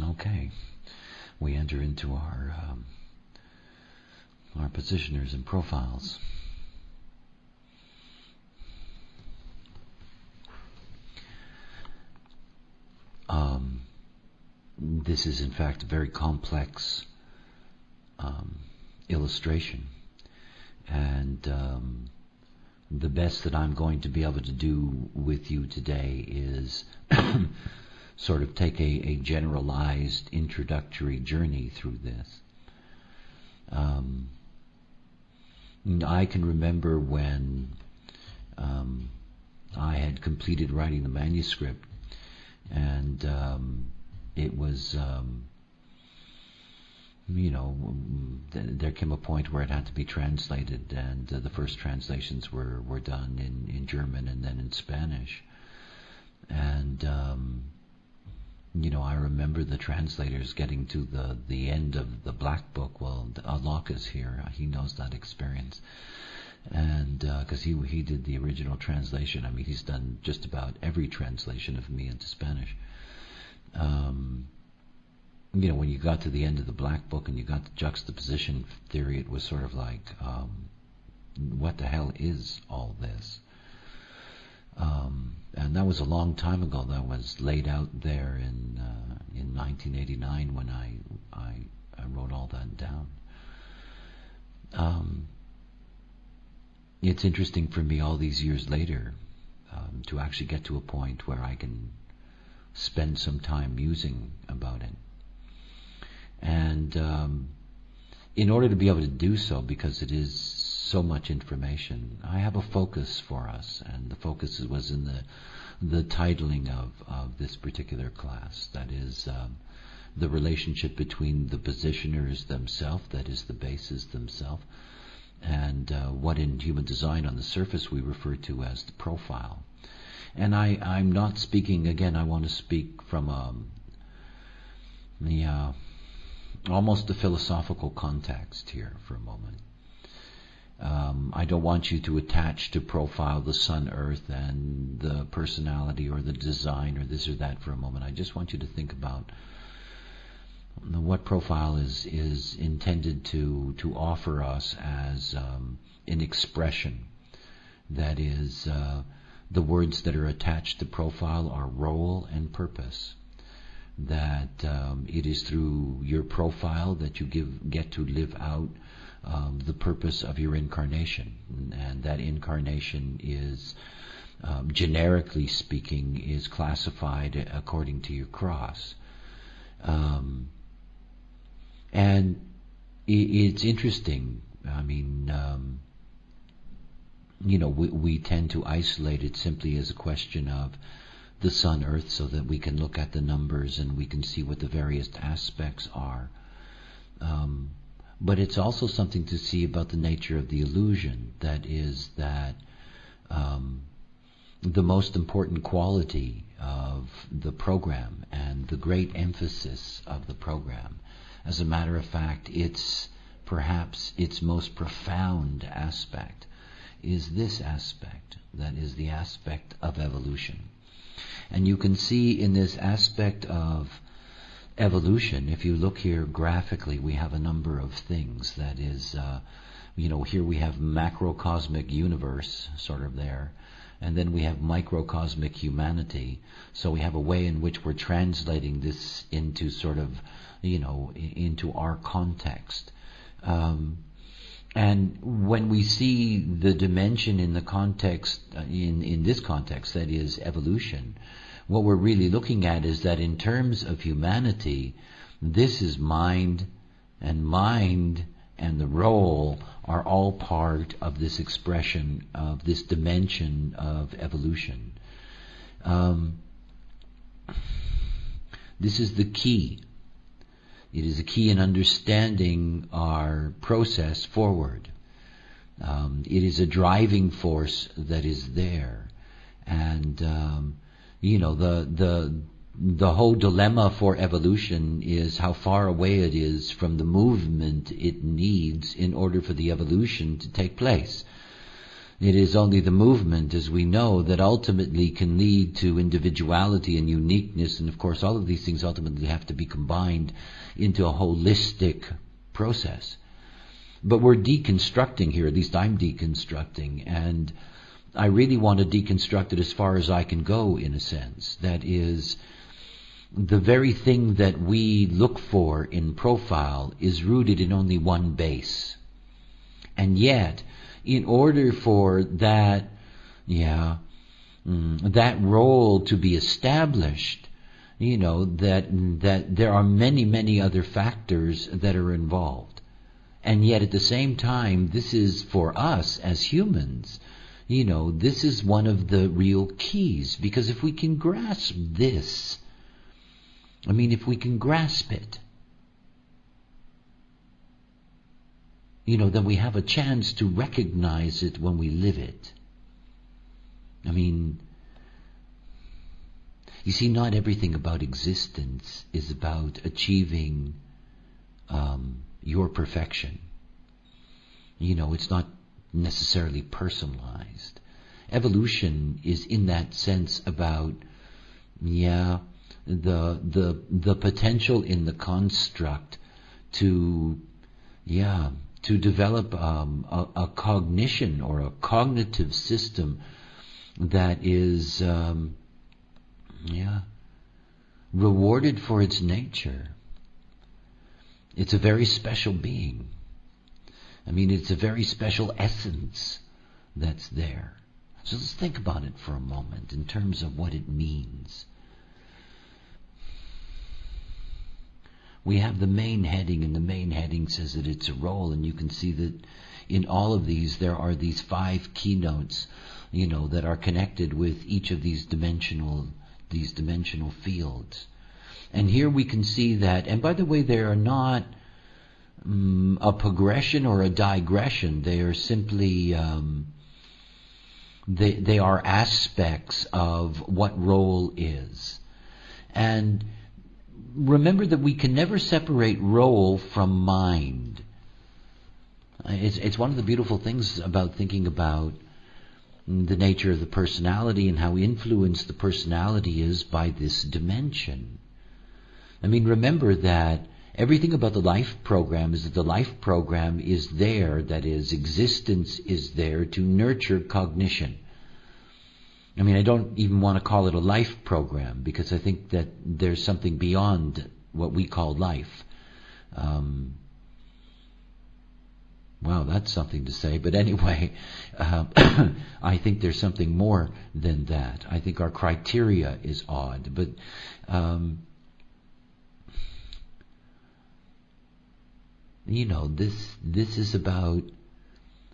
Okay, we enter into our positioners and profiles. This is in fact a very complex illustration, and the best that I'm going to be able to do with you today is sort of take a generalized introductory journey through this. I can remember when I had completed writing the manuscript, and it was, there came a point where it had to be translated, and the first translations were done in German and then in Spanish. And I remember the translators getting to the end of the Black Book. Well, Alok is here; he knows that experience, and because he did the original translation. I mean, he's done just about every translation of me into Spanish. When you got to the end of the Black Book and you got the juxtaposition theory, it was sort of like, what the hell is all this? And that was a long time ago. That was laid out there in 1989 when I wrote all that down. It's interesting for me all these years later to actually get to a point where I can spend some time musing about it. And in order to be able to do so, because it is so much information, I have a focus for us, and the focus was in the titling of this particular class. That is the relationship between the positioners themselves, that is the bases themselves, and what in human design on the surface we refer to as the profile. And I'm not speaking, again, I want to speak from almost a philosophical context here for a moment. I don't want you to attach to profile the sun, earth, and the personality or the design or this or that for a moment. I just want you to think about what profile is intended to offer us as an expression. That is, the words that are attached to profile are role and purpose. That it is through your profile that you get to live out the purpose of your incarnation, and that incarnation is, generically speaking, is classified according to your cross. And it's interesting. I mean, we tend to isolate it simply as a question of the sun, earth, so that we can look at the numbers and we can see what the various aspects are. But it's also something to see about the nature of the illusion. That is that the most important quality of the program and the great emphasis of the program, as a matter of fact, it's perhaps its most profound aspect, is this aspect, that is the aspect of evolution. And you can see in this aspect of evolution, if you look here graphically, we have a number of things. That is, here we have macrocosmic universe sort of there, and then we have microcosmic humanity. So we have a way in which we're translating this into sort of, into our context. And when we see the dimension in the context, in this context, that is evolution, what we're really looking at is that in terms of humanity, this is mind and the role are all part of this expression of this dimension of evolution. This is the key. It is a key in understanding our process forward. It is a driving force that is there. And, the whole dilemma for evolution is how far away it is from the movement it needs in order for the evolution to take place. It is only the movement, as we know, that ultimately can lead to individuality and uniqueness. And of course, all of these things ultimately have to be combined into a holistic process. But we're deconstructing here, at least I'm deconstructing, and I really want to deconstruct it as far as I can go, in a sense. That is, the very thing that we look for in profile is rooted in only one base. And yet, in order for that role to be established, that there are many, many other factors that are involved. And yet at the same time, this is for us as humans, this is one of the real keys. Because if we can grasp this, if we can grasp it, then we have a chance to recognize it when we live it. You see, not everything about existence is about achieving your perfection. It's not necessarily personalized. Evolution is in that sense about, the potential in the construct to develop a cognition or a cognitive system that is rewarded for its nature. It's a very special being. It's a very special essence that's there. So let's think about it for a moment in terms of what it means. We have the main heading, and the main heading says that it's a role, and you can see that in all of these there are these 5 keynotes, that are connected with each of these dimensional fields. And here we can see that, and by the way, they are not a progression or a digression. They are simply they are aspects of what role is. And remember that we can never separate role from mind. It's one of the beautiful things about thinking about the nature of the personality and how influenced the personality is by this dimension. Remember that everything about the life program is that the life program is there, that is, existence is there to nurture cognition. I don't even want to call it a life program, because I think that there's something beyond what we call life. Well, that's something to say, but anyway, I think there's something more than that. I think our criteria is odd, but this is about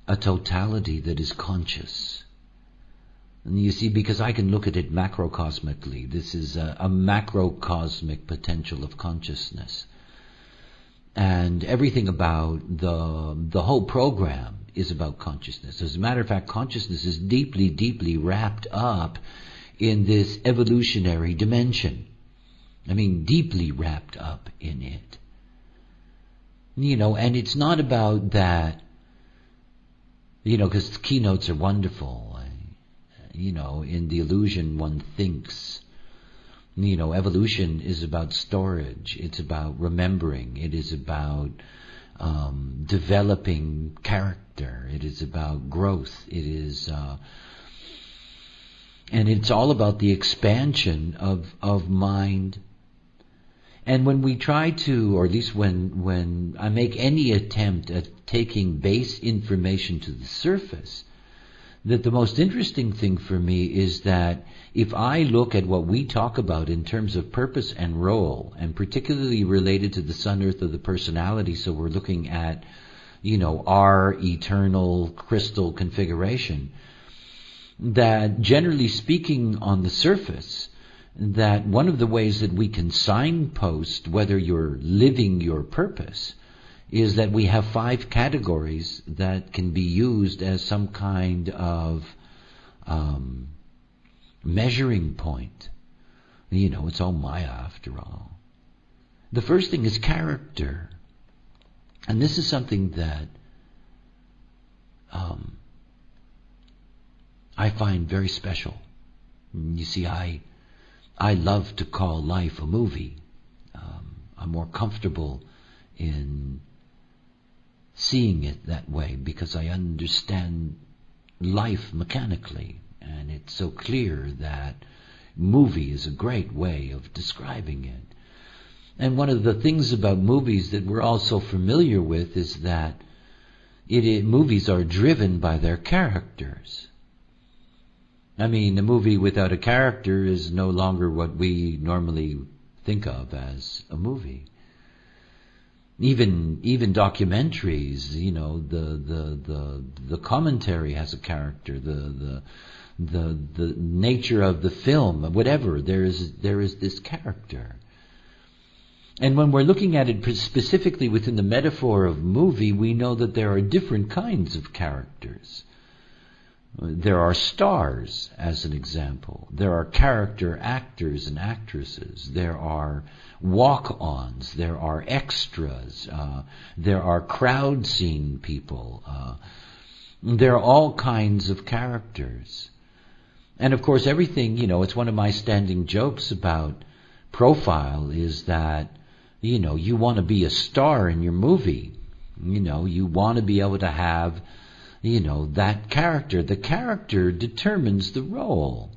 a totality that is conscious. And you see, because I can look at it macrocosmically, this is a macrocosmic potential of consciousness. And everything about the whole program is about consciousness. As a matter of fact, consciousness is deeply, deeply wrapped up in this evolutionary dimension. Deeply wrapped up in it. And it's not about that, because keynotes are wonderful. In the illusion one thinks. Evolution is about storage. It's about remembering. It is about developing character. It is about growth. It is, and it's all about the expansion of mind. And when we try to, or at least when I make any attempt at taking base information to the surface, that the most interesting thing for me is that if I look at what we talk about in terms of purpose and role, and particularly related to the sun, earth of the personality, so we're looking at, our eternal crystal configuration, that generally speaking on the surface, that one of the ways that we can signpost whether you're living your purpose is that we have 5 categories that can be used as some kind of measuring point. It's all Maya after all. The first thing is character. And this is something that I find very special. You see, I love to call life a movie. I'm more comfortable in seeing it that way because I understand life mechanically, and it's so clear that movie is a great way of describing it. And one of the things about movies that we're all so familiar with is that movies are driven by their characters. I mean, a movie without a character is no longer what we normally think of as a movie. Even documentaries, the commentary has a character, the nature of the film, whatever, there is this character. And when we're looking at it specifically within the metaphor of movie, we know that there are different kinds of characters. There are stars, as an example. There are character actors and actresses. There are walk-ons. There are extras. There are crowd scene people. There are all kinds of characters. And of course, everything, it's one of my standing jokes about profile is that, you want to be a star in your movie. You want to be able to have that character. The character determines the role.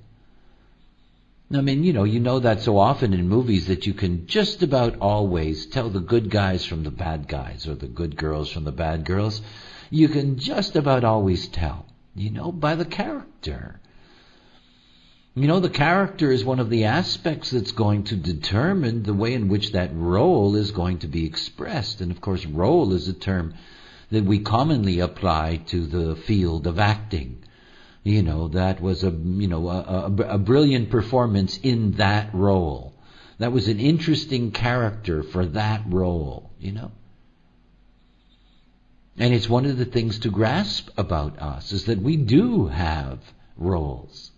I mean, you know that so often in movies that you can just about always tell the good guys from the bad guys or the good girls from the bad girls. You can just about always tell, by the character. The character is one of the aspects that's going to determine the way in which that role is going to be expressed. And of course, role is a term that we commonly apply to the field of acting. That was a brilliant performance in that role. That was an interesting character for that role, And it's one of the things to grasp about us is that we do have roles.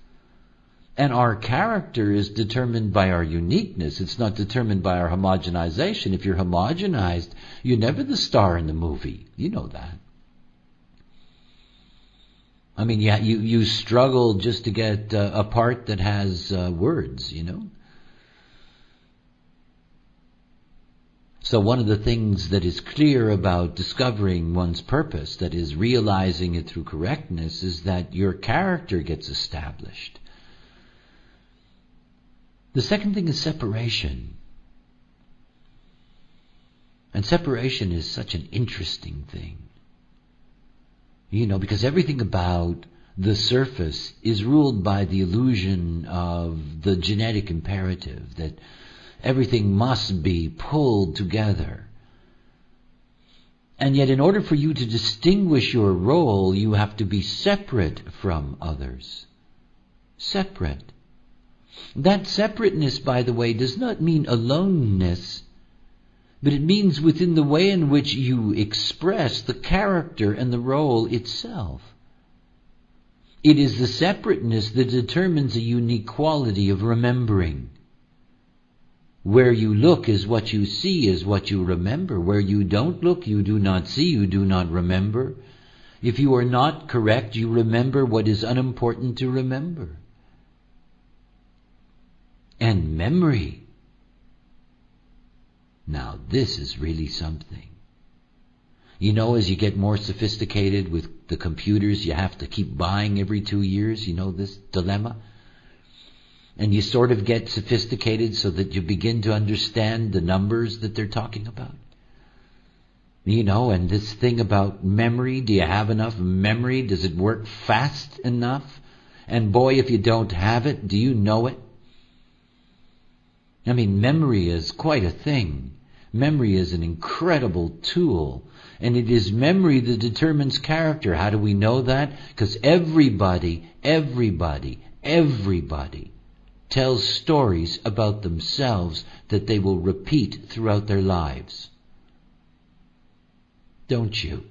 And our character is determined by our uniqueness. It's not determined by our homogenization. If you're homogenized, you're never the star in the movie. You know that. I mean, yeah, you struggle just to get a part that has words, So one of the things that is clear about discovering one's purpose, that is realizing it through correctness, is that your character gets established. The second thing is separation. And separation is such an interesting thing. Because everything about the surface is ruled by the illusion of the genetic imperative, that everything must be pulled together. And yet in order for you to distinguish your role, you have to be separate from others. Separate. That separateness, by the way, does not mean aloneness, but it means within the way in which you express the character and the role itself. It is the separateness that determines a unique quality of remembering. Where you look is what you see, is what you remember. Where you don't look, you do not see, you do not remember. If you are not correct, you remember what is unimportant to remember. And memory. Now this is really something. As you get more sophisticated with the computers, you have to keep buying every 2 years, this dilemma. And you sort of get sophisticated so that you begin to understand the numbers that they're talking about. And this thing about memory, do you have enough memory? Does it work fast enough? And boy, if you don't have it, do you know it? I mean, memory is quite a thing. Memory is an incredible tool. And it is memory that determines character. How do we know that? Because everybody tells stories about themselves that they will repeat throughout their lives. Don't you?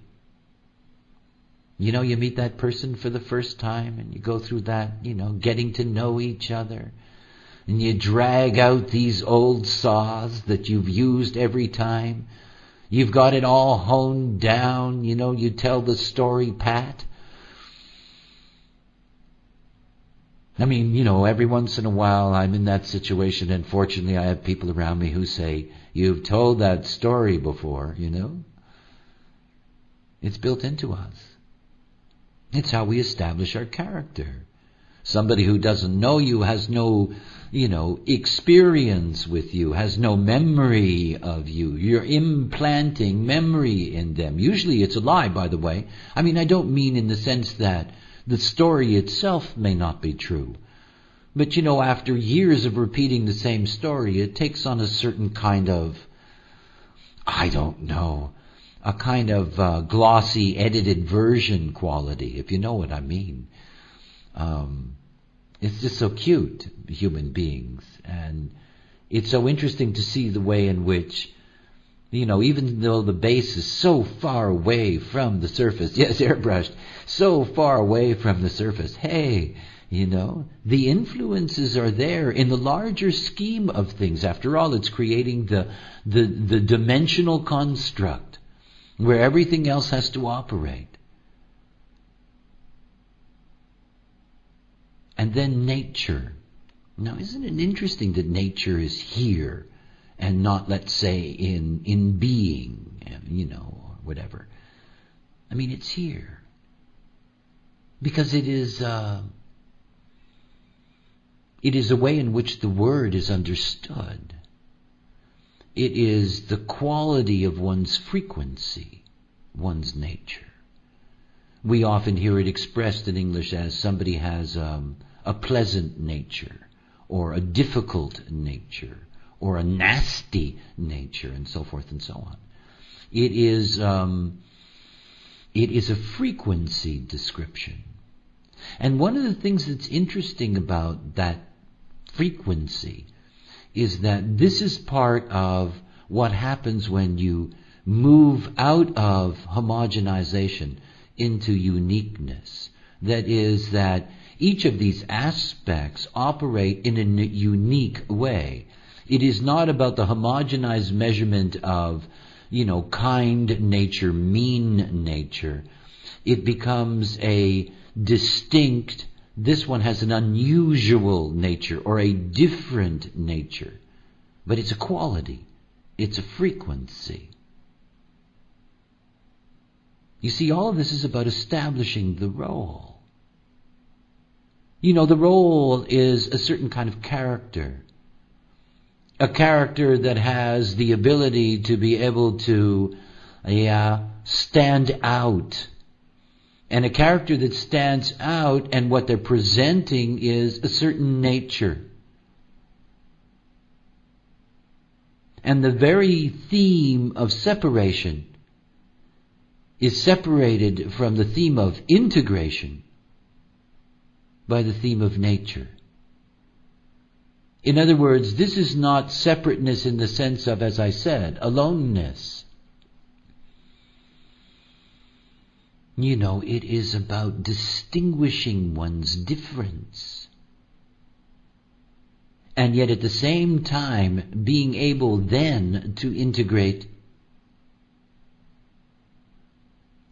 You meet that person for the first time and you go through that, getting to know each other. And you drag out these old saws that you've used every time. You've got it all honed down. You tell the story pat. I mean, every once in a while I'm in that situation, and fortunately I have people around me who say, "You've told that story before," It's built into us. It's how we establish our character. Somebody who doesn't know you, has no, experience with you, has no memory of you. You're implanting memory in them. Usually it's a lie, by the way. I mean, I don't mean in the sense that the story itself may not be true. But, after years of repeating the same story, it takes on a certain kind of, I don't know, a kind of glossy, edited version quality, if you know what I mean. It's just so cute, human beings. And it's so interesting to see the way in which, even though the base is so far away from the surface, yes, airbrushed, so far away from the surface, hey, the influences are there in the larger scheme of things. After all, it's creating the dimensional construct where everything else has to operate. And then nature. Now, isn't it interesting that nature is here and not, let's say, in being, or whatever. I mean, it's here. Because it is a way in which the word is understood. It is the quality of one's frequency, one's nature. We often hear it expressed in English as somebody has a pleasant nature, or a difficult nature, or a nasty nature, and so forth and so on. It is a frequency description. And one of the things that's interesting about that frequency is that this is part of what happens when you move out of homogenization into uniqueness. That is, that each of these aspects operate in a unique way. It is not about the homogenized measurement of, kind nature, mean nature. It becomes a distinct, this one has an unusual nature or a different nature. But it's a quality. It's a frequency. You see, all of this is about establishing the role. The role is a certain kind of character. A character that has the ability to be able to stand out. And a character that stands out, and what they're presenting is a certain nature. And the very theme of separation is separated from the theme of integration by the theme of nature. In other words, this is not separateness in the sense of, as I said, aloneness. It is about distinguishing one's difference. And yet at the same time being able then to integrate.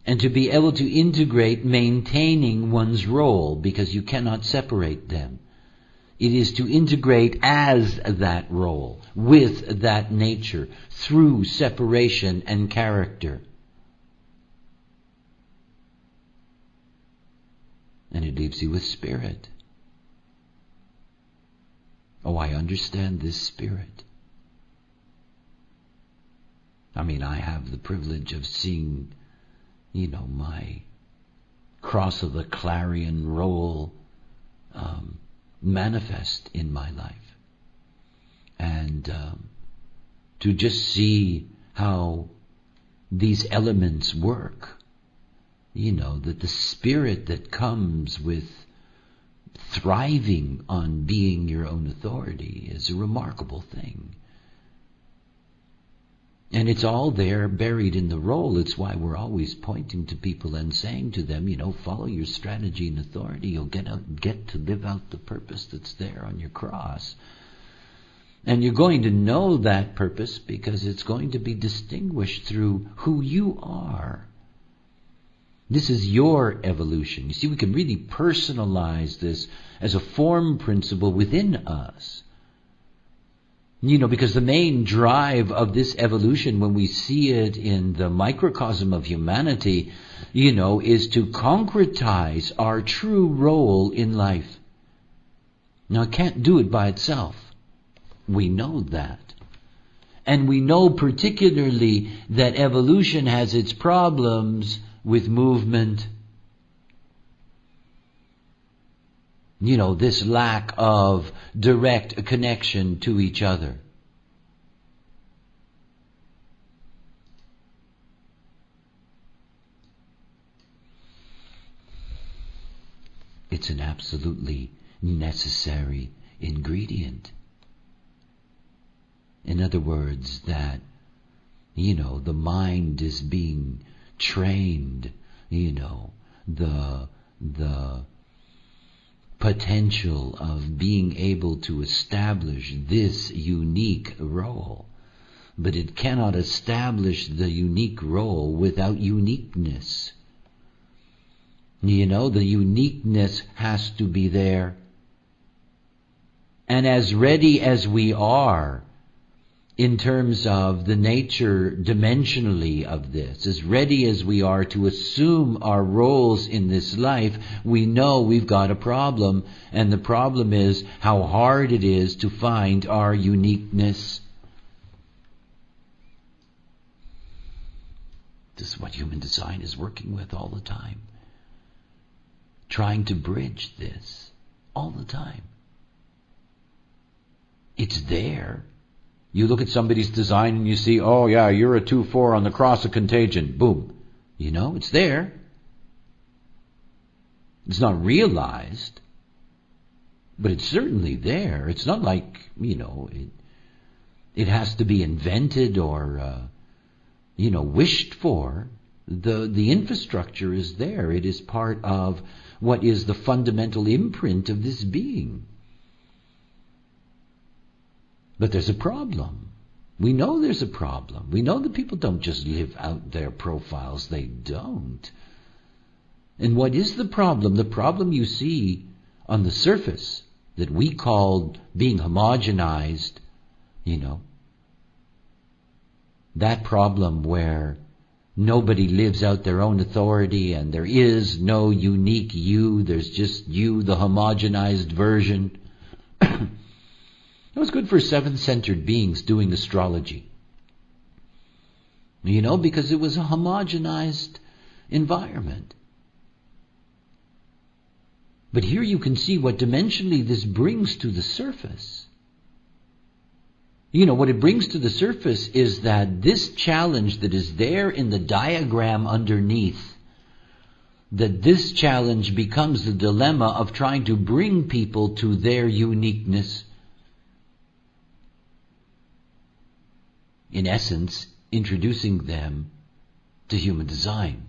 And to be able to integrate maintaining one's role, because you cannot separate them. It is to integrate as that role, with that nature, through separation and character. And it leaves you with spirit. Oh, I understand this spirit. I mean, I have the privilege of seeing, my cross of the clarion role manifest in my life. And to just see how these elements work. That the spirit that comes with thriving on being your own authority is a remarkable thing. And it's all there buried in the role. It's why we're always pointing to people and saying to them, follow your strategy and authority. You'll get to live out the purpose that's there on your cross. And you're going to know that purpose because it's going to be distinguished through who you are. This is your evolution. You see, we can really personalize this as a form principle within us. Because the main drive of this evolution, when we see it in the microcosm of humanity, is to concretize our true role in life. Now, it can't do it by itself. We know that. And we know particularly that evolution has its problems with movement. This lack of direct connection to each other. It's an absolutely necessary ingredient. In other words, that, the mind is being trained, the potential of being able to establish this unique role. But it cannot establish the unique role without uniqueness. The uniqueness has to be there. And as ready as we are in terms of the nature dimensionally of this, as ready as we are to assume our roles in this life, we know we've got a problem, and the problem is how hard it is to find our uniqueness. This is what human design is working with all the time. Trying to bridge this all the time. It's there. You look at somebody's design and you see, oh yeah, you're a 2-4 on the cross of contagion. Boom. It's there. It's not realized, but it's certainly there. It's not like, it has to be invented or, wished for. The infrastructure is there. It is part of what is the fundamental imprint of this being. But there's a problem. We know there's a problem. We know that people don't just live out their profiles. They don't. And what is the problem? The problem you see on the surface that we call being homogenized, that problem where nobody lives out their own authority and there is no unique you, there's just you, the homogenized version. It was good for seven-centered beings doing astrology. Because it was a homogenized environment. But here you can see what dimensionally this brings to the surface. What it brings to the surface is that this challenge that is there in the diagram underneath, that this challenge becomes the dilemma of trying to bring people to their uniqueness. In essence, introducing them to human design.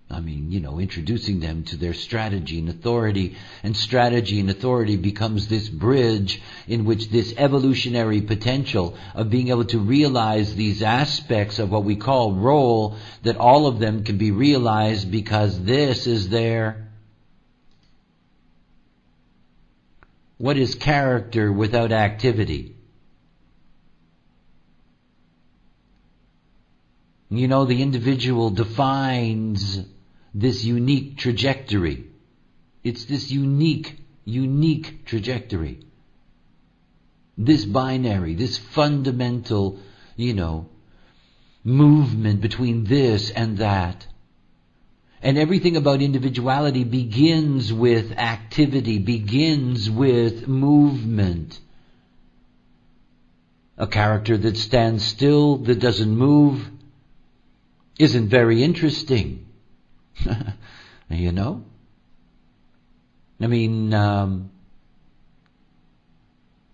Introducing them to their strategy and authority. And strategy and authority becomes this bridge in which this evolutionary potential of being able to realize these aspects of what we call role, that all of them can be realized because this is there. What is character without activity? The individual defines this unique trajectory. It's this unique trajectory. This binary, this fundamental, movement between this and that. And everything about individuality begins with activity, begins with movement. A character that stands still, that doesn't move, isn't very interesting. The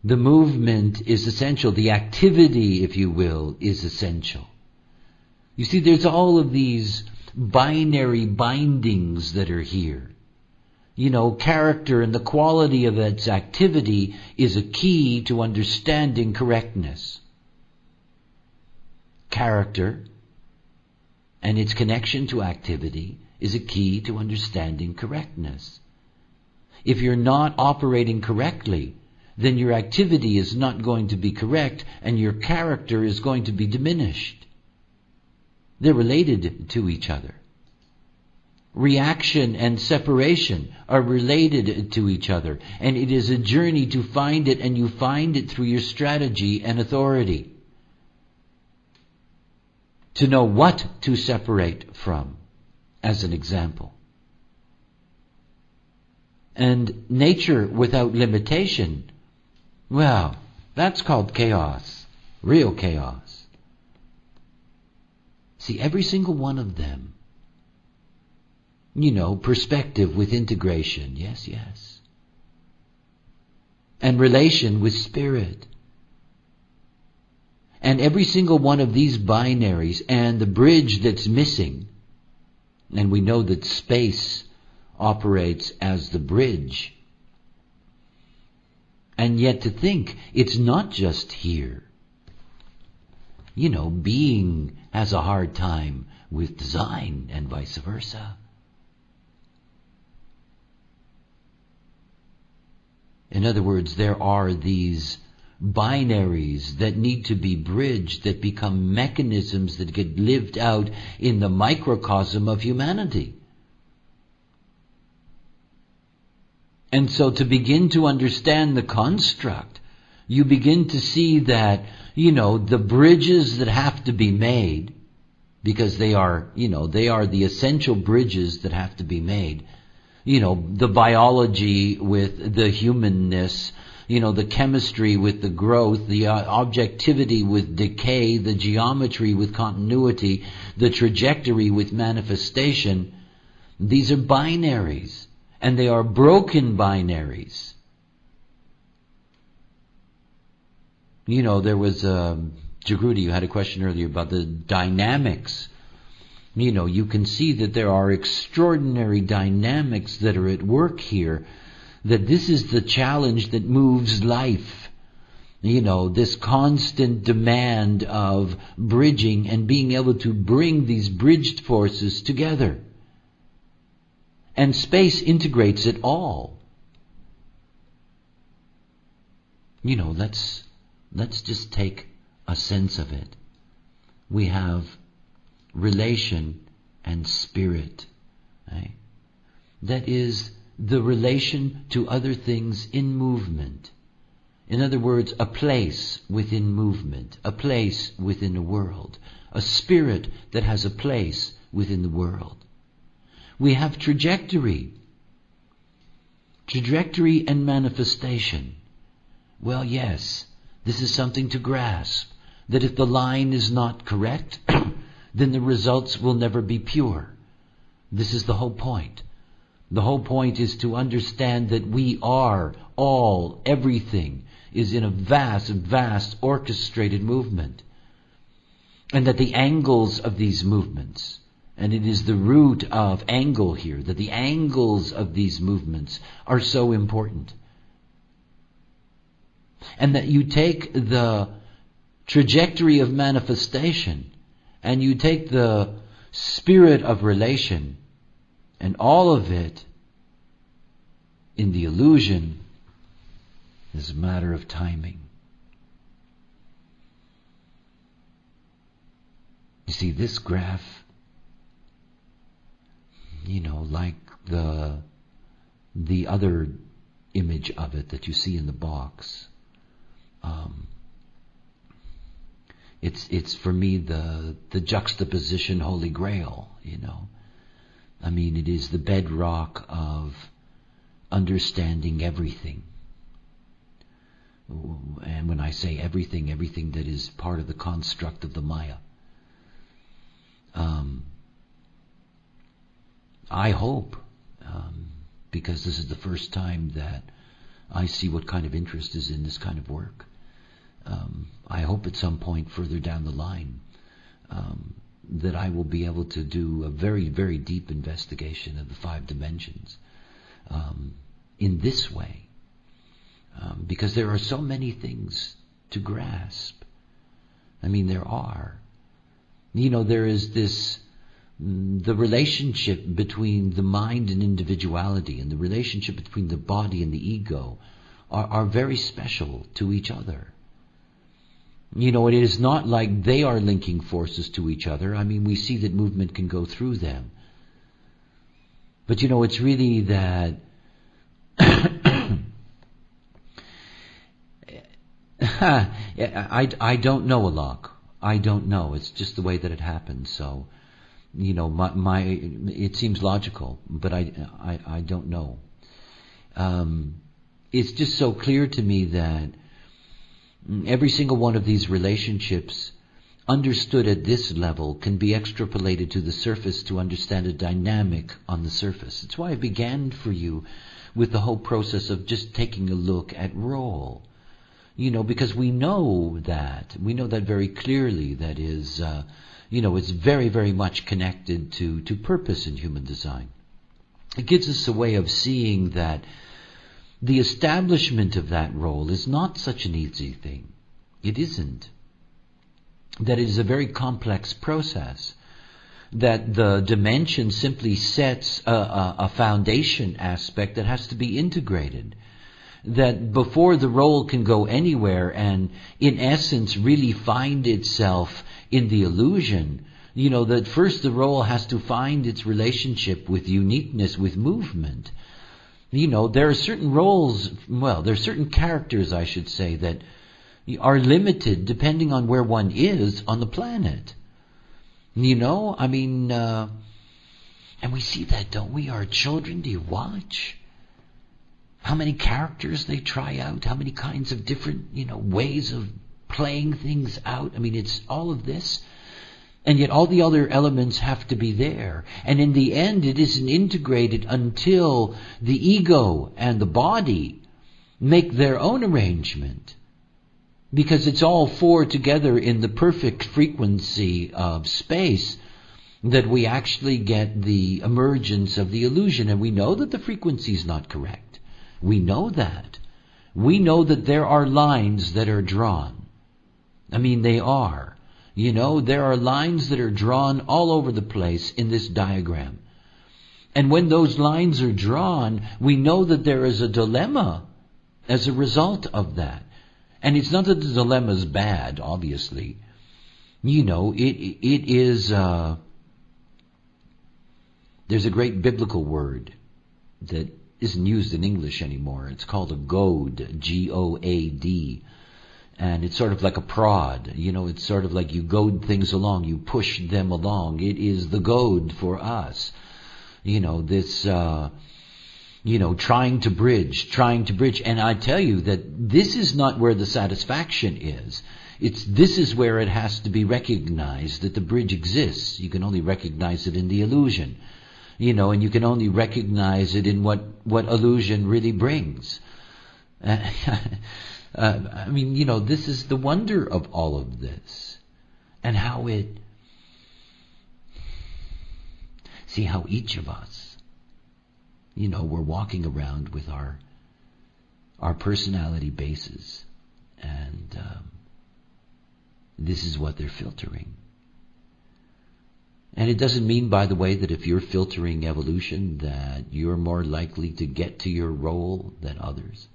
movement is essential. The activity, if you will, is essential. You see, there's all of these binary bindings that are here. Character and the quality of its activity is a key to understanding correctness. Character and its connection to activity is a key to understanding correctness. If you're not operating correctly, then your activity is not going to be correct and your character is going to be diminished. They're related to each other. Reaction and separation are related to each other, and it is a journey to find it, and you find it through your strategy and authority. To know what to separate from, as an example. And nature without limitation, well, that's called chaos, real chaos. See, every single one of them, perspective with integration, yes. And relation with spirit. And every single one of these binaries and the bridge that's missing, and we know that space operates as the bridge. And yet to think it's not just here. Being has a hard time with design and vice versa. In other words, there are these binaries that need to be bridged, that become mechanisms that get lived out in the microcosm of humanity. And so to begin to understand the construct, you begin to see that, the bridges that have to be made, because they are the essential bridges that have to be made. The biology with the humanness, the chemistry with the growth, the objectivity with decay, the geometry with continuity, the trajectory with manifestation. These are binaries, and they are broken binaries. There was Jagrudi, you had a question earlier about the dynamics. You can see that there are extraordinary dynamics that are at work here, that this is the challenge that moves life. This constant demand of bridging and being able to bring these bridged forces together. And space integrates it all. Let's just take a sense of it. We have relation and spirit. Right? That is the relation to other things in movement. In other words, a place within movement, a place within a world, a spirit that has a place within the world. We have trajectory and manifestation. Well, yes, this is something to grasp, that if the line is not correct, then the results will never be pure. This is the whole point. The whole point is to understand that we are all, everything is in a vast orchestrated movement. And that the angles of these movements, and it is the root of angle here, that the angles of these movements are so important. And that you take the trajectory of manifestation and you take the spirit of relation and all of it in the illusion is a matter of timing. You see, this graph, like the other image of it that you see in the box, it's for me the juxtaposition Holy Grail, I mean, it is the bedrock of understanding everything. And when I say everything that is part of the construct of the Maya. I hope, because this is the first time that I see what kind of interest is in this kind of work. I hope at some point further down the line that I will be able to do a very, very deep investigation of the 5 dimensions in this way. Because there are so many things to grasp. I mean, there are. There is this the relationship between the mind and individuality and the relationship between the body and the ego are very special to each other. It is not like they are linking forces to each other. I mean, we see that movement can go through them. But it's really that I don't know, Alok. I don't know. It's just the way that it happens. So, it seems logical, but I don't know. It's just so clear to me that every single one of these relationships, understood at this level, can be extrapolated to the surface to understand a dynamic on the surface. It's why I began for you with the whole process of just taking a look at role. Because we know that very clearly. That is, it's very, very much connected to purpose in human design. It gives us a way of seeing that the establishment of that role is not such an easy thing. It isn't. That it is a very complex process. That the dimension simply sets a foundation aspect that has to be integrated. That before the role can go anywhere and in essence really find itself in the illusion, that first the role has to find its relationship with uniqueness, with movement. There are certain roles, there are certain characters, I should say, that are limited depending on where one is on the planet. And we see that, don't we? Our children, do you watch? How many characters they try out, how many kinds of different, ways of playing things out. It's all of this. And yet all the other elements have to be there. And in the end, it isn't integrated until the ego and the body make their own arrangement. Because it's all four together in the perfect frequency of space that we actually get the emergence of the illusion. And we know that the frequency is not correct. We know that. We know that there are lines that are drawn. They are. There are lines that are drawn all over the place in this diagram. And when those lines are drawn, we know that there is a dilemma as a result of that. And it's not that the dilemma is bad, obviously. It is, there's a great biblical word that isn't used in English anymore. It's called a goad, G-O-A-D. And it's sort of like a prod. It's sort of like you goad things along, you push them along. It is the goad for us. This, trying to bridge. And I tell you that this is not where the satisfaction is. This is where it has to be recognized that the bridge exists. You can only recognize it in the illusion. And you can only recognize it in what illusion really brings. This is the wonder of all of this. And how how each of us, we're walking around with our personality bases. And this is what they're filtering. And it doesn't mean, by the way, that if you're filtering evolution, that you're more likely to get to your role than others.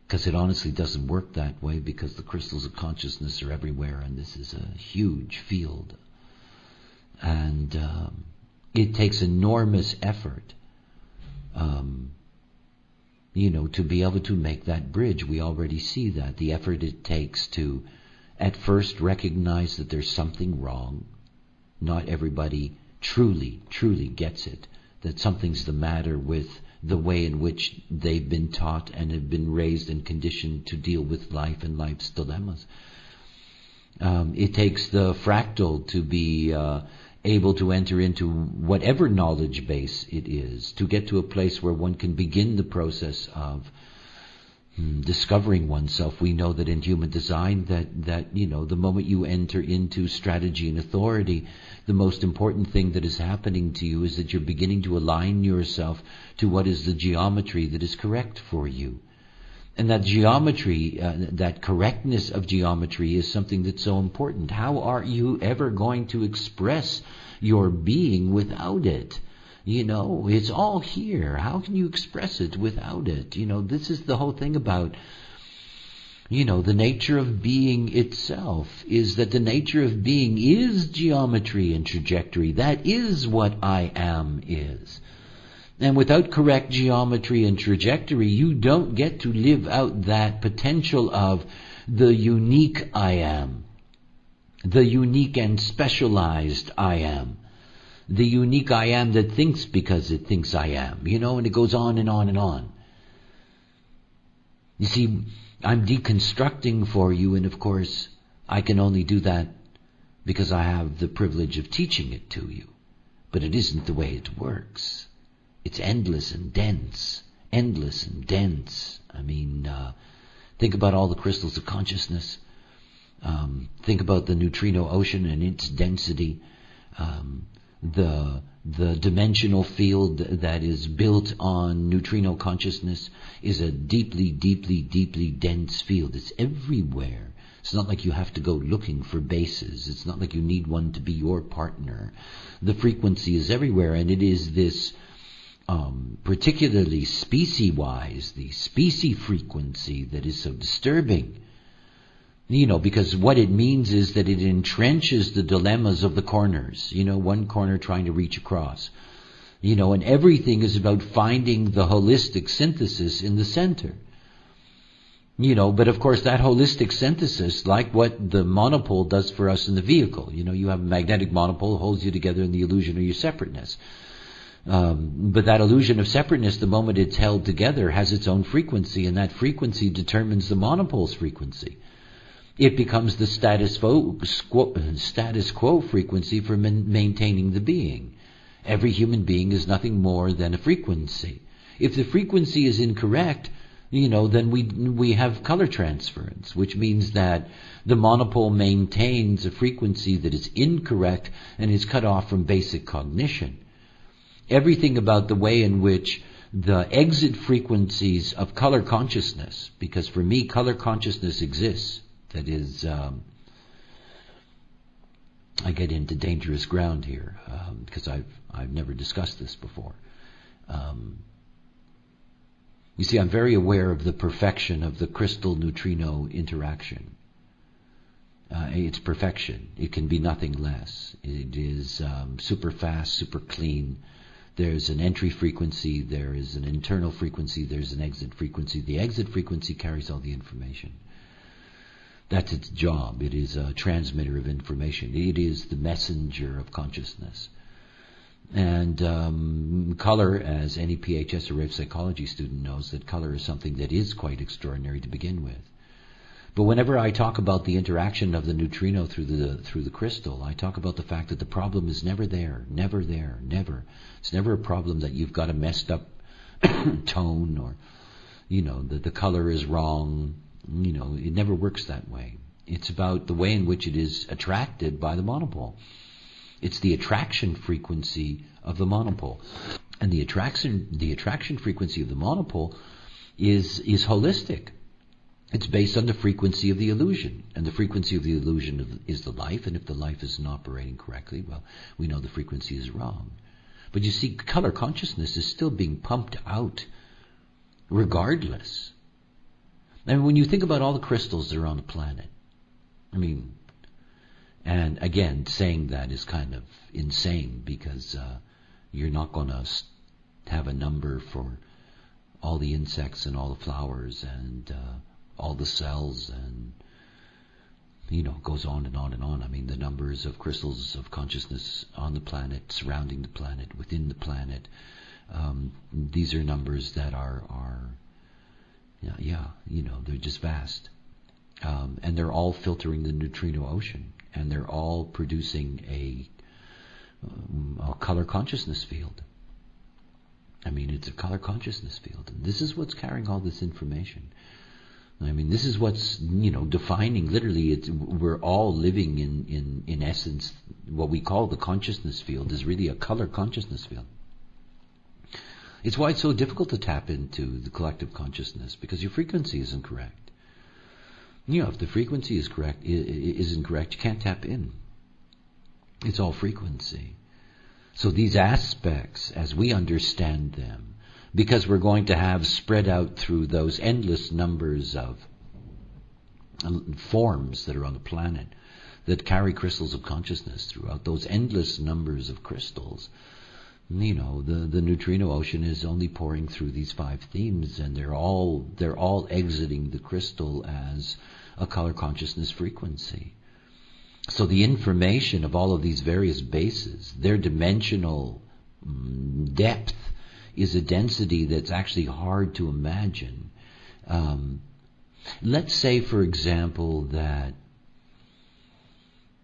Because it honestly doesn't work that way, because the crystals of consciousness are everywhere, and this is a huge field. And it takes enormous effort, to be able to make that bridge. We already see that. The effort it takes to, at first, recognize that there's something wrong. Not everybody truly gets it, that something's the matter with the way in which they've been taught and have been raised and conditioned to deal with life and life's dilemmas. It takes the fractal to be able to enter into whatever knowledge base it is, to get to a place where one can begin the process of discovering oneself. We know that in human design that the moment you enter into strategy and authority, the most important thing that is happening to you is that you're beginning to align yourself to what is the geometry that is correct for you. And that geometry, that correctness of geometry is something that's so important. How are you ever going to express your being without it? It's all here. How can you express it without it? This is the whole thing about, the nature of being itself, is that the nature of being is geometry and trajectory. That is what I am is. And without correct geometry and trajectory, you don't get to live out that potential of the unique I am, the unique and specialized I am, the unique I am that thinks because it thinks I am, and it goes on and on and on. You see, I'm deconstructing for you, and of course, I can only do that because I have the privilege of teaching it to you. But it isn't the way it works. It's endless and dense. Endless and dense. Think about all the crystals of consciousness. Think about the neutrino ocean and its density. The dimensional field that is built on neutrino consciousness is a deeply, deeply, deeply dense field. It's everywhere. It's not like you have to go looking for bases. It's not like you need one to be your partner. The frequency is everywhere, and it is this particularly species-wise, the species frequency that is so disturbing. Because what it means is that it entrenches the dilemmas of the corners. One corner trying to reach across. And everything is about finding the holistic synthesis in the center. But of course that holistic synthesis, like what the monopole does for us in the vehicle. You have a magnetic monopole, holds you together in the illusion of your separateness. But that illusion of separateness, the moment it's held together, has its own frequency, and that frequency determines the monopole's frequency. It becomes the status quo frequency for maintaining the being. Every human being is nothing more than a frequency. If the frequency is incorrect, then we have color transference, which means that the monopole maintains a frequency that is incorrect and is cut off from basic cognition. Everything about the way in which the exit frequencies of color consciousness, because for me color consciousness exists, that is, I get into dangerous ground here because I've never discussed this before. You see, I'm very aware of the perfection of the crystal-neutrino interaction. It's perfection. It can be nothing less. It is super fast, super clean. There's an entry frequency, there is an internal frequency, there's an exit frequency. The exit frequency carries all the information. That's its job. It is a transmitter of information. It is the messenger of consciousness. And color, as any PHS or Rave psychology student knows, that color is something that is quite extraordinary to begin with. But whenever I talk about the interaction of the neutrino through the crystal, I talk about the fact that the problem is never there, never there, never. It's never a problem that you've got a messed up tone or, that the color is wrong. It never works that way. It's about the way in which it is attracted by the monopole. It's the attraction frequency of the monopole. And the attraction frequency of the monopole is holistic. It's based on the frequency of the illusion. And the frequency of the illusion is the life. And if the life isn't operating correctly, well, we know the frequency is wrong. But you see, color consciousness is still being pumped out regardless. And when you think about all the crystals that are on the planet, and again, saying that is kind of insane because you're not going to have a number for all the insects and all the flowers and all the cells and, it goes on and on and on. The numbers of crystals of consciousness on the planet, surrounding the planet, within the planet, these are numbers that are they're just vast. And they're all filtering the neutrino ocean, and they're all producing a color consciousness field. It's a color consciousness field. And this is what's carrying all this information. This is what's, defining, literally, we're all living in essence, what we call the consciousness field is really a color consciousness field. It's why it's so difficult to tap into the collective consciousness, because your frequency isn't correct. If the frequency is incorrect, you can't tap in. It's all frequency. So these aspects, as we understand them, because we're going to have spread out through those endless numbers of forms that are on the planet that carry crystals of consciousness throughout, those endless numbers of crystals, the neutrino ocean is only pouring through these 5 themes, and they're all exiting the crystal as a color consciousness frequency. So the information of all of these various bases, their dimensional depth is a density that's actually hard to imagine. Let's say, for example, that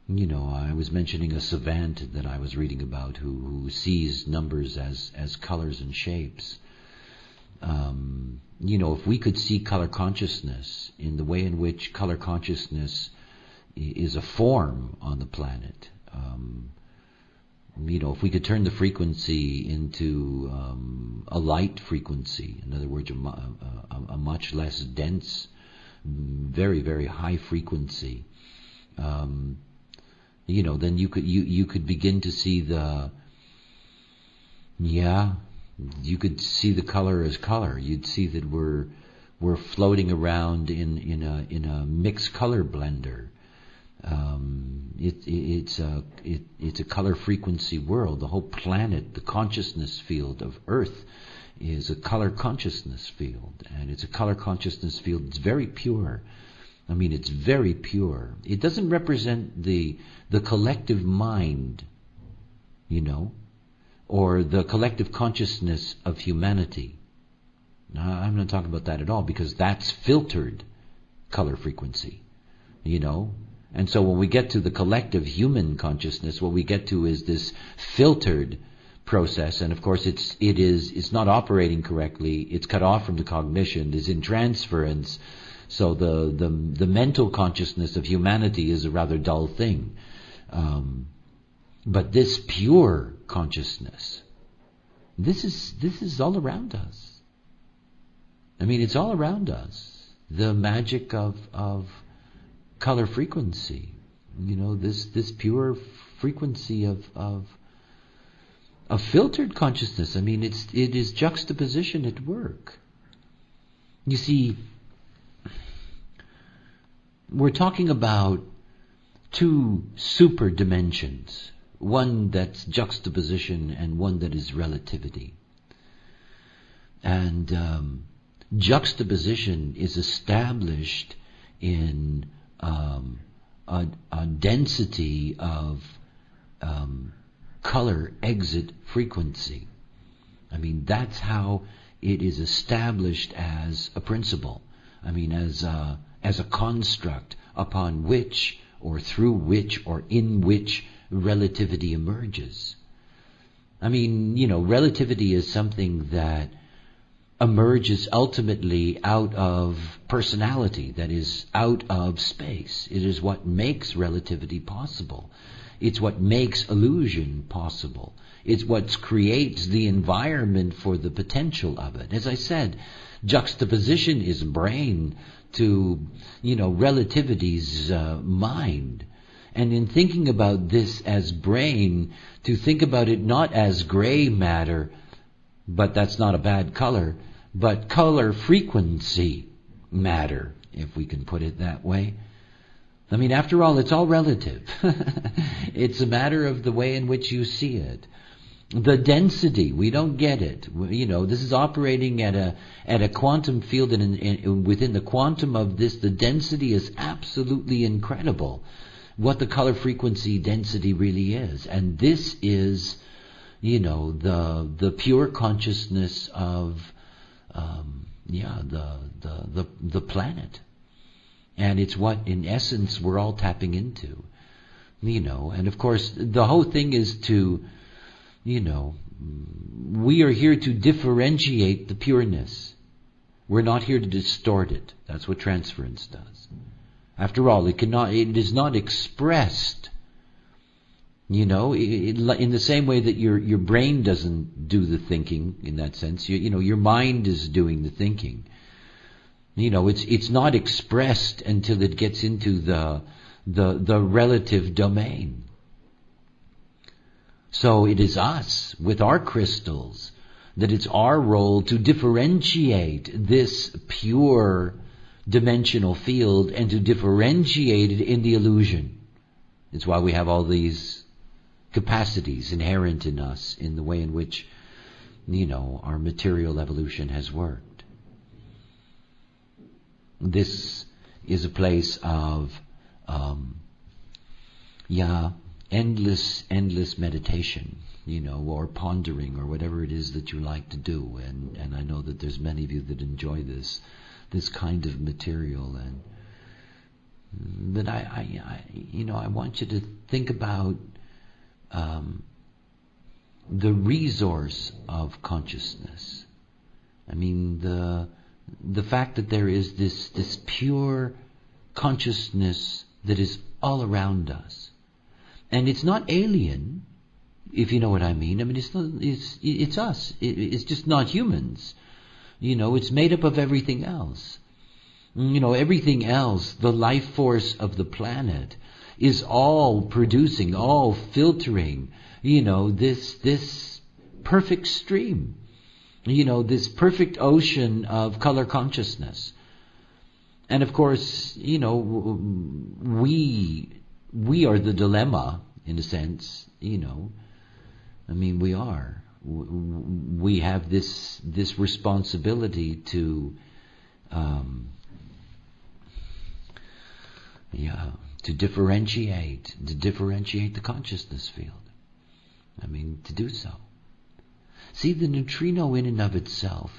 I was mentioning a savant that I was reading about who sees numbers as colors and shapes. If we could see color consciousness in the way in which color consciousness is a form on the planet, if we could turn the frequency into a light frequency, in other words, a much less dense, very, very high frequency, then you could begin to see you could see the color as color. You'd see that we're floating around in a mixed color blender. It's a color frequency world. The whole planet, the consciousness field of Earth, is a color consciousness field, and it's a color consciousness field. It's very pure. It's very pure. It doesn't represent the collective mind, or the collective consciousness of humanity. Now, I'm not talking about that at all, because that's filtered color frequency, And so when we get to the collective human consciousness, what we get to is this filtered process, and of course it's not operating correctly. It's cut off from the cognition. It's in transference. So the mental consciousness of humanity is a rather dull thing. But this pure consciousness, this is all around us. It's all around us. The magic of color frequency. This pure frequency of filtered consciousness. It is juxtaposition at work. You see, we're talking about 2 super dimensions, one that's juxtaposition and one that is relativity. And juxtaposition is established in a density of color exit frequency. That's how it is established as a principle. As a construct upon which, or through which, or in which relativity emerges. Relativity is something that emerges ultimately out of personality, that is, out of space. It is what makes relativity possible. It's what makes illusion possible. It's what creates the environment for the potential of it. As I said, juxtaposition is brain to, relativity's mind. And in thinking about this as brain, to think about it not as gray matter, but that's not a bad color, but color frequency matter, if we can put it that way. After all, it's all relative. It's a matter of the way in which you see it. The density, we don't get it. This is operating at a quantum field, and within the quantum of this, the density is absolutely incredible. What the color frequency density really is, and this is, the pure consciousness of, the planet, and it's what, in essence, we're all tapping into. And of course, the whole thing is to. We are here to differentiate the pureness. We're not here to distort it. That's what transference does. After all, it is not expressed You know, in the same way that your brain doesn't do the thinking in that sense, your mind is doing the thinking. You know, it's not expressed until it gets into the relative domain. So it is us, with our crystals, that it's our role to differentiate this pure dimensional field and to differentiate it in the illusion. It's why we have all these capacities inherent in us in the way in which, our material evolution has worked. This is a place of, endless meditation, or pondering, or whatever it is that you like to do. And I know that there's many of you that enjoy this kind of material. But I want you to think about the resource of consciousness. I mean, the fact that there is this pure consciousness that is all around us. And it's not alien, if you know what I mean. I mean, it's us. It's just not humans. It's made up of everything else. Everything else, the life force of the planet, is all producing, all filtering, this perfect stream, this perfect ocean of color consciousness. And of course, we are the dilemma, in a sense, I mean, we are. We have this responsibility to differentiate the consciousness field. I mean, to do so. See, the neutrino in and of itself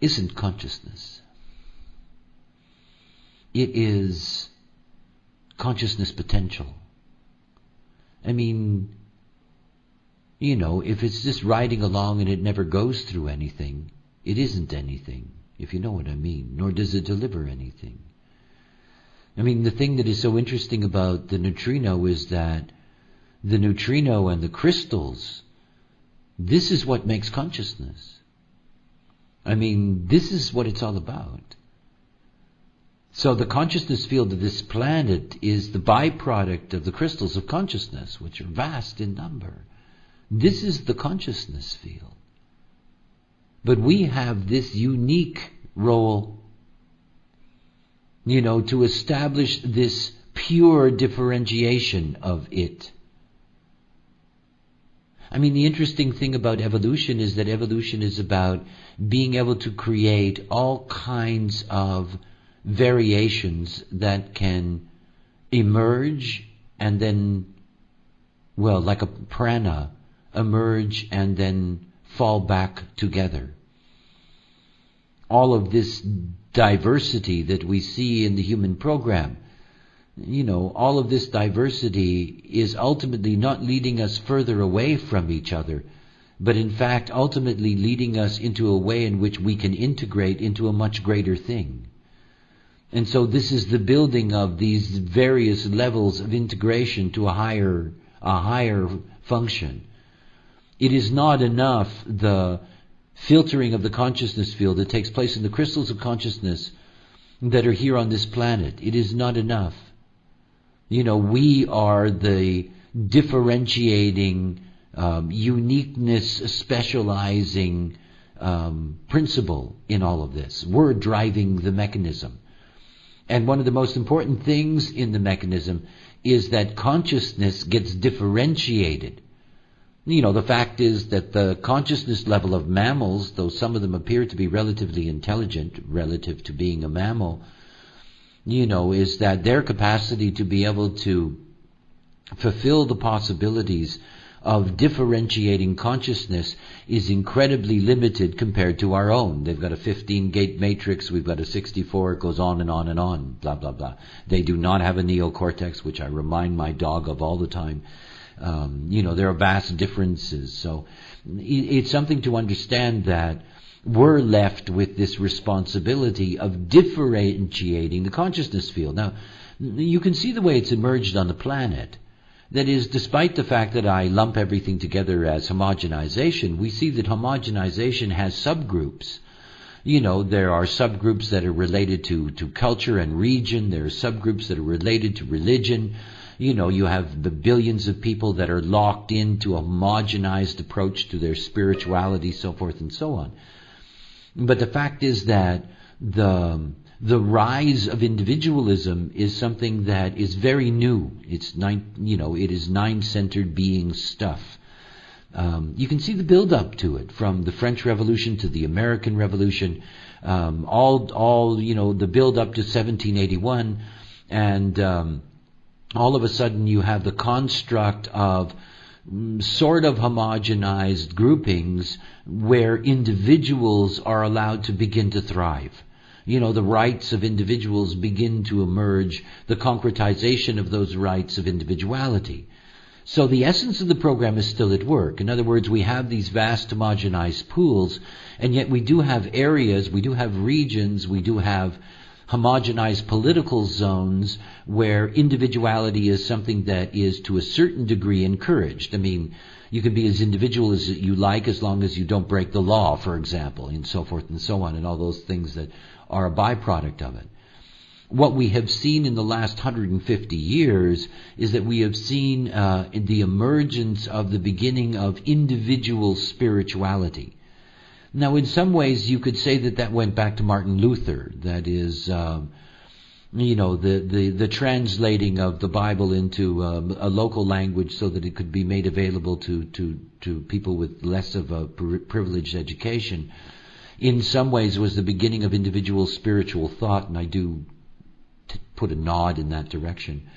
isn't consciousness. It is consciousness potential. I mean, if it's just riding along and it never goes through anything, it isn't anything, if you know what I mean, nor does it deliver anything. I mean, the thing that is so interesting about the neutrino is that the neutrino and the crystals, this is what makes consciousness. I mean, this is what it's all about. So the consciousness field of this planet is the byproduct of the crystals of consciousness, which are vast in number. This is the consciousness field. But we have this unique role, to establish this pure differentiation of it. I mean, the interesting thing about evolution is that evolution is about being able to create all kinds of variations that can emerge and then, like a prana, emerge and then fall back together. All of this diversity that we see in the human program, all of this diversity is ultimately not leading us further away from each other, but in fact ultimately leading us into a way in which we can integrate into a much greater thing. And so this is the building of these various levels of integration to a higher function. It is not enough the filtering of the consciousness field that takes place in the crystals of consciousness that are here on this planet. It is not enough. We are the differentiating, uniqueness, specializing principle in all of this. We're driving the mechanism. And one of the most important things in the mechanism is that consciousness gets differentiated. The fact is that the consciousness level of mammals, though some of them appear to be relatively intelligent relative to being a mammal, is that their capacity to be able to fulfill the possibilities of differentiating consciousness is incredibly limited compared to our own. They've got a 15-gate matrix, we've got a 64, it goes on and on and on, blah, blah, blah. They do not have a neocortex, which I remind my dog of all the time. There are vast differences. So it's something to understand that we're left with this responsibility of differentiating the consciousness field. Now, you can see the way it's emerged on the planet. That is, despite the fact that I lump everything together as homogenization, we see that homogenization has subgroups. There are subgroups that are related to culture and region. There are subgroups that are related to religion. You have the billions of people that are locked into a homogenized approach to their spirituality, so forth and so on. But the fact is that the rise of individualism is something that is very new. It is nine-centered being stuff. You can see the build-up to it, from the French Revolution to the American Revolution, the build-up to 1781, and all of a sudden you have the construct of sort of homogenized groupings where individuals are allowed to begin to thrive. The rights of individuals begin to emerge, the concretization of those rights of individuality. So the essence of the program is still at work. In other words, we have these vast homogenized pools, and yet we do have areas, we do have regions, we do have homogenized political zones where individuality is something that is to a certain degree encouraged. I mean, you can be as individual as you like as long as you don't break the law, for example, and so forth and so on, and all those things that are a byproduct of it. What we have seen in the last 150 years is that we have seen the emergence of the beginning of individual spirituality. Now, in some ways, you could say that went back to Martin Luther. That is, the translating of the Bible into a local language so that it could be made available to people with less of a privileged education. In some ways, was the beginning of individual spiritual thought, and I do put a nod in that direction.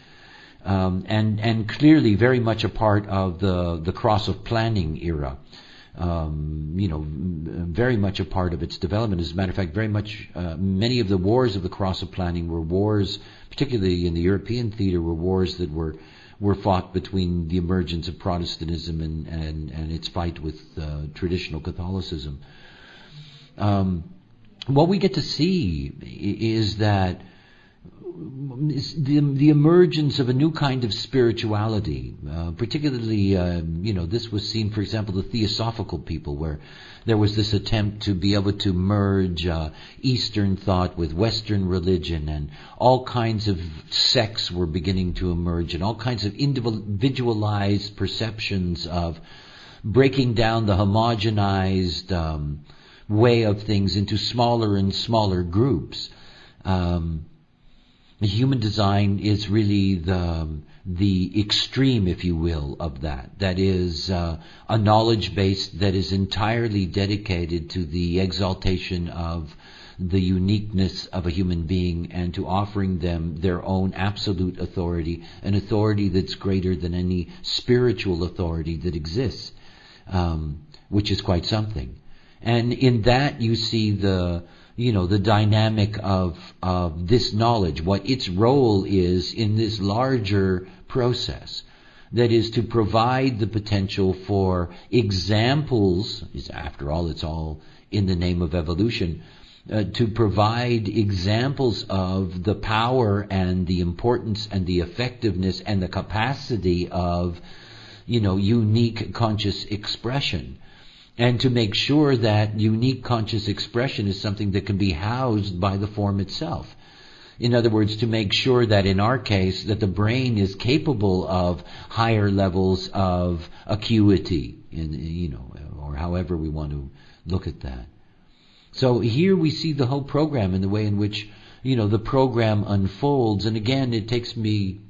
And clearly very much a part of the cross of planning era. Very much a part of its development. As a matter of fact, very much many of the wars of the cross of planning were wars, particularly in the European theater, were wars that were fought between the emergence of Protestantism and its fight with traditional Catholicism. What we get to see is that the emergence of a new kind of spirituality, particularly, this was seen, for example, the Theosophical people, where there was this attempt to be able to merge Eastern thought with Western religion, and all kinds of sects were beginning to emerge, and all kinds of individualized perceptions of breaking down the homogenized way of things into smaller and smaller groups. Human design is really the extreme, if you will, of that. That is a knowledge base that is entirely dedicated to the exaltation of the uniqueness of a human being and to offering them their own absolute authority, an authority that's greater than any spiritual authority that exists, which is quite something. And in that you see the dynamic of this knowledge, what its role is in this larger process. That is to provide the potential for examples, after all, it's all in the name of evolution, to provide examples of the power and the importance and the effectiveness and the capacity of, unique conscious expression. And to make sure that unique conscious expression is something that can be housed by the form itself. In other words, to make sure that in our case, that the brain is capable of higher levels of acuity, or however we want to look at that. So here we see the whole program in the way in which, the program unfolds. And again, it takes me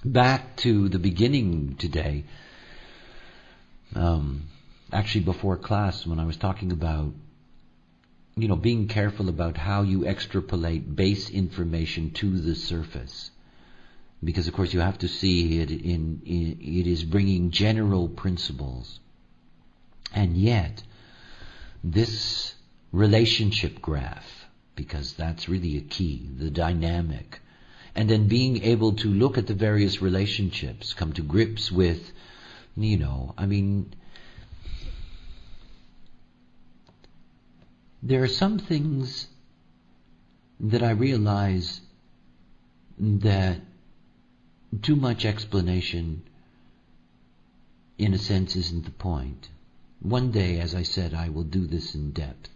back to the beginning today. Actually, before class, when I was talking about, being careful about how you extrapolate base information to the surface. Because, of course, you have to see it it is bringing general principles. And yet, this relationship graph, because that's really a key, the dynamic, and then being able to look at the various relationships, come to grips with, there are some things that I realize that too much explanation in a sense, isn't the point. One day, as I said, I will do this in depth.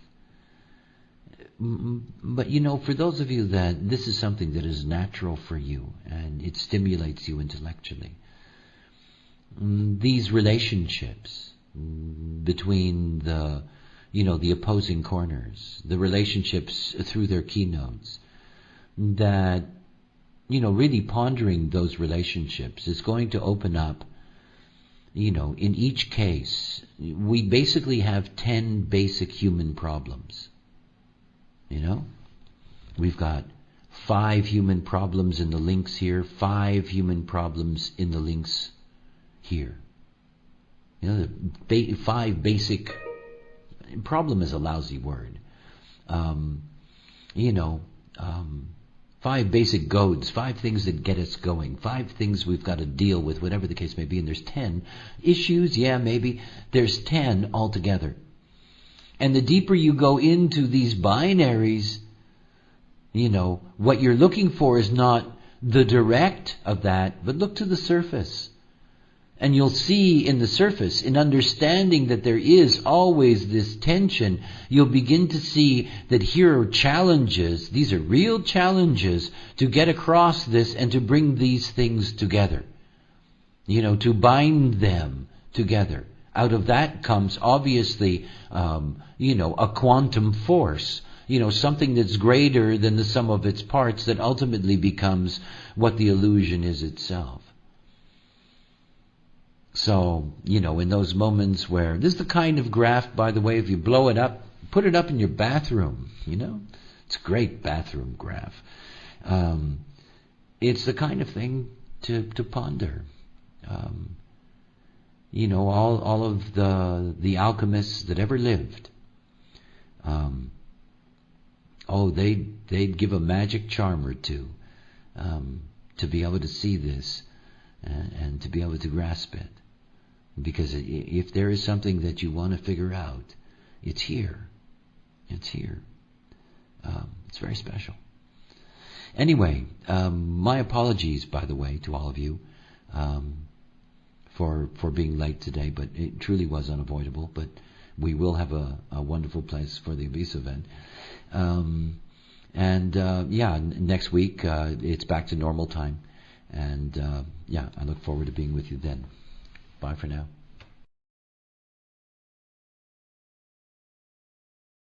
But for those of you that this is something that is natural for you and it stimulates you intellectually, these relationships between the opposing corners, the relationships through their keynotes, that really pondering those relationships is going to open up, in each case, we basically have 10 basic human problems. We've got 5 human problems in the links here, 5 human problems in the links here. The 5 basic, problem is a lousy word. 5 basic goads, 5 things that get us going, 5 things we've got to deal with, whatever the case may be. And there's 10 issues, maybe. There's 10 altogether. And the deeper you go into these binaries, what you're looking for is not the direct of that, but look to the surface. And you'll see in the surface, in understanding that there is always this tension, you'll begin to see that here are challenges, these are real challenges to get across this and to bring these things together. To bind them together. Out of that comes obviously, a quantum force. Something that's greater than the sum of its parts that ultimately becomes what the illusion is itself. So, in those moments where, this is the kind of graph, by the way, if you blow it up, put it up in your bathroom, It's a great bathroom graph. It's the kind of thing to ponder. All of the alchemists that ever lived, they'd give a magic charm or two to be able to see this and to be able to grasp it. Because if there is something that you want to figure out, it's here. It's here. It's very special. Anyway, my apologies, by the way, to all of you for being late today, but it truly was unavoidable. But we will have a wonderful place for the Abyss event. Next week it's back to normal time. And I look forward to being with you then. Bye for now.